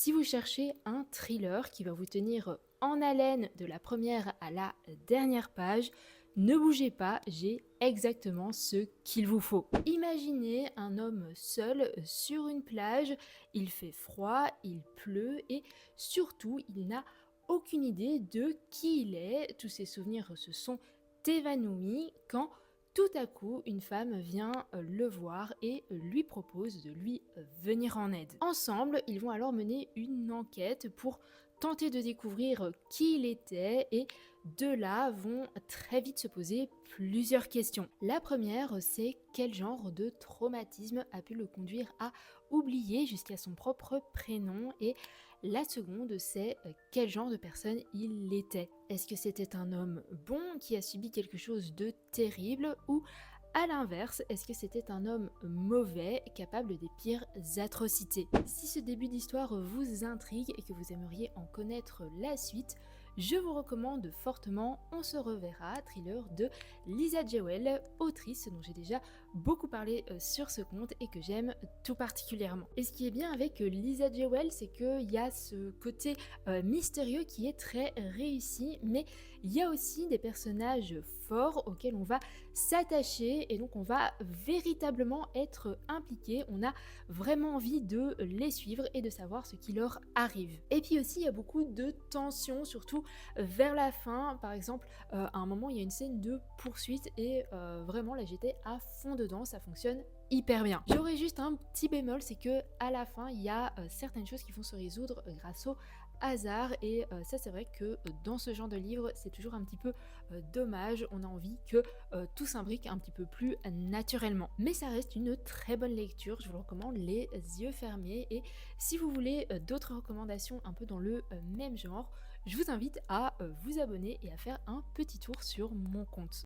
Si vous cherchez un thriller qui va vous tenir en haleine de la première à la dernière page, ne bougez pas, j'ai exactement ce qu'il vous faut. Imaginez un homme seul sur une plage, il fait froid, il pleut et surtout il n'a aucune idée de qui il est. Tous ses souvenirs se sont évanouis quand tout à coup une femme vient le voir et lui propose de lui venir en aide. Ensemble, ils vont alors mener une enquête pour tenter de découvrir qui il était et de là vont très vite se poser plusieurs questions. La première, c'est quel genre de traumatisme a pu le conduire à oublier jusqu'à son propre prénom, et la seconde, c'est quel genre de personne il était. Est-ce que c'était un homme bon qui a subi quelque chose de terrible, ou à l'inverse, est-ce que c'était un homme mauvais, capable des pires atrocités? Si ce début d'histoire vous intrigue et que vous aimeriez en connaître la suite, je vous recommande fortement On se reverra, thriller de Lisa Jewell, autrice dont j'ai déjà beaucoup parlé sur ce compte et que j'aime tout particulièrement. Et ce qui est bien avec Lisa Jewell, c'est qu'il y a ce côté mystérieux qui est très réussi, mais il y a aussi des personnages forts auxquels on va s'attacher et donc on va véritablement être impliqué. On a vraiment envie de les suivre et de savoir ce qui leur arrive. Et puis aussi, il y a beaucoup de tension, surtout vers la fin. Par exemple, à un moment, il y a une scène de poursuite et vraiment là, j'étais à fond dedans. Ça fonctionne hyper bien. J'aurais juste un petit bémol, c'est que à la fin, il y a certaines choses qui vont se résoudre grâce au hasard, et ça c'est vrai que dans ce genre de livre c'est toujours un petit peu dommage. On a envie que tout s'imbrique un petit peu plus naturellement, mais ça reste une très bonne lecture. Je vous le recommande les yeux fermés, et si vous voulez d'autres recommandations un peu dans le même genre, je vous invite à vous abonner et à faire un petit tour sur mon compte.